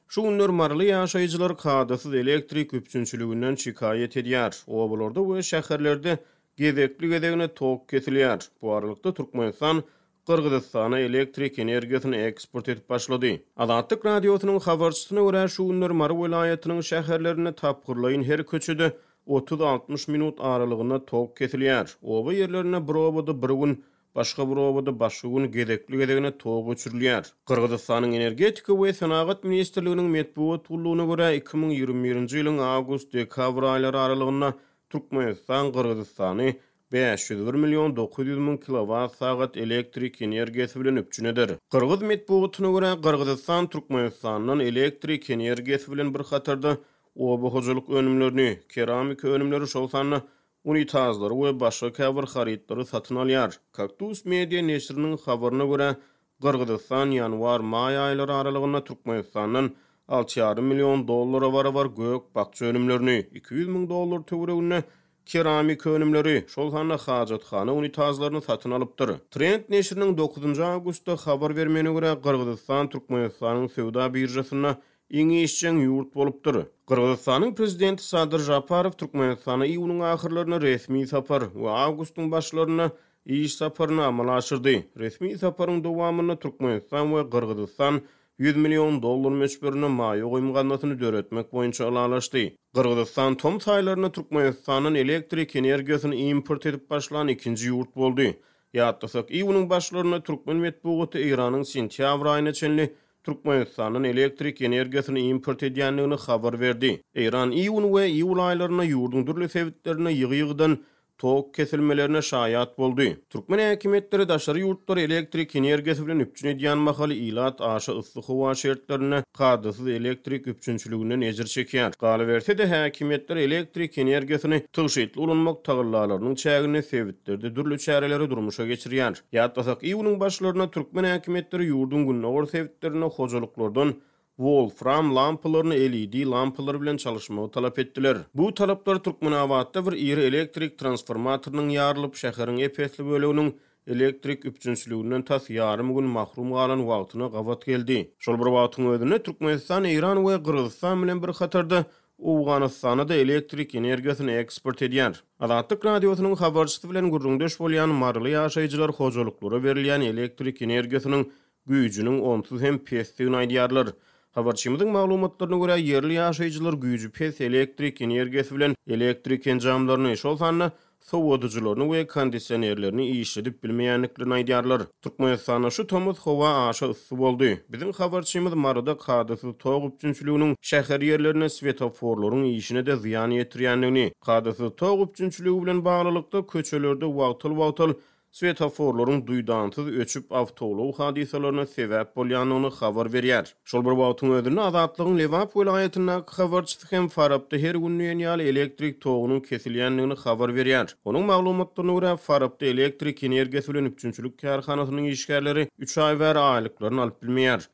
Şu günler marly ýaşaýjylar kadasız elektrik üpsünçülüginden şikayet edýär. Obalarda we şäherlerde gezekli gezegine tok kesilýär. Bu aralykda Türkmenistan Kırgızstana elektrik energiýasyny eksport edip başlady. Azatlyk radiosynyň habarçysyna görä şu günler Mary welaýatynyň şäherlerine tapgyrlaýyn her köçede 30-60 minut aralygyna tok kesilýär. Oba ýerlerine bir obada bir gün başga bir obada başga gün gezekli gezegine tok uçurilýär. Kırgızstanyň energetika we sanagat ministrliginiň medeniýet gullugyna görä 2021-nji ýylyň awgust-dekabr aýlary aralygyna Türkmenistan Kırgızstany 501 milyon 900 min kilowat saat elektrik energiýasy bilen üpçünedir. Kırgız medeniýetyne görä Kırgızstan Türkmenistanyň elektrik energiýasy bilen bir hatarda oba hojalyk önümlerini, keramik önümleri şolsanna unitazlary we başga käbir harytlary satyn alýar. Kaktus media neşriniň habaryna görä Kırgızstan ýanwar-may aýlary aralygyna Türkmenistanyň 6,5 milyon dollara barabar gök bakça önümlerini, 200 min dollar töweregine keramik önümleri, şolhanna hajathana unitazlaryny satyn alypdyr. Trend neşriniň 9 awgustda habar bermegine görä Kırgızstan Türkmenistanyň sowda birjasyna iňi işçiň ýurt bolupdyr. Kırgızstanyň prezidenti Sadyr Japarow Türkmenistana iýunyň ahyrlaryna resmi sapar we awgustyň başlaryna iş saparyny amala aşyrdy. Resmi saparyň dowamyny Türkmenistan we Kırgızstan 100 milyon dollar meşberini maýa goýmaganyny döretmek boýunça alalaşdy. Kırgızstan tom saýlaryna Türkmenistanyň elektrik energiýasyny import edip başlan ikinji ýurt boldy. Ýatdasak iýunyň başlaryna Türkmen medeniýeti Iranyň sentýabr aýyna çenli Türkmenistanyň elektrik energiýasyny import edýänligini habar berdi. Iran iýun we iýul aýlaryna ýurdun dürli sebitlerine ýygy-ýygydan tok kesilmelerine şaýat boldy. Türkmen häkimetleri daşary ýurtlar elektrik energiýasy bilen üpçün edýän mahaly ilat aşy yssyk howa şertlerine kadasyz elektrik üpçünçüliginden ejir çekýär. Galaberse de häkimetler elektrik energiýasyny tyşytly ulanmak tagyrlalarynyň çägine sebitlerde dürli çäreleri durmuşa geçirýär. Ýatdasak iýunyň başlaryna Türkmen häkimetleri ýurdun günnäwir sebitlerine hojalyklardan Wolfram lampalaryny LED lampalar bilen çalışmagy talap etdiler. Bu talaplar Türkmenawatda bir iri elektrik transformatorynyň ýarlyp şäheriň epesli böleginiň elektrik üpçünçüliginden tas ýarym gün mahrum galan wagtyna gawat geldi. Şol bir wagtyň özünde Türkmenistan, Iran we Kırgızstan bilen bir hatarda Awganystana da elektrik energiýasyny eksport edýär. Azatlyk radiosynyň habarçysy bilen gurrundaş bolýan marly ýaşaýjylar hojalyklara berilýän elektrik energiýasynyň güýjüniň onsuz hem pesdigini aýdýarlar. Habarçymyzyň maglumatlaryna görä yerli ýaşaýjylar güýjü pes elektrik energiýasy bilen elektrik enjamlaryny şolsanna sowadyjylaryny we kondisionerlerini işledip bilmeýänliklerini aýdýarlar. Türkmenistana şu tomuz howa aşy ysy boldy. Biziň habarçymyz marada kadasyz tog üpçünçüliginiň şäher ýerlerine svetoforlaryň işine de ziýan ýetirýänligini, kadasyz tog üpçünçüligi bilen baglykda köçelerde wagtyl svetoforlaryň duýdansyz öçüp awtolow hadisalaryna sebäp bolýanyny habar berýär. Şol bir wagtyň özünde Azatlygyň Lewap welaýatyna habarçysy hem Farabda her günnäň ýaly elektrik togunyň kesilýänligini habar berýär. Onuň maglumatlaryna görä Farabda elektrik energiýasy bilen üpçünçilik karhanasynyň işgärleri 3 ay bäri aýlyklaryny alyp bilmeýär.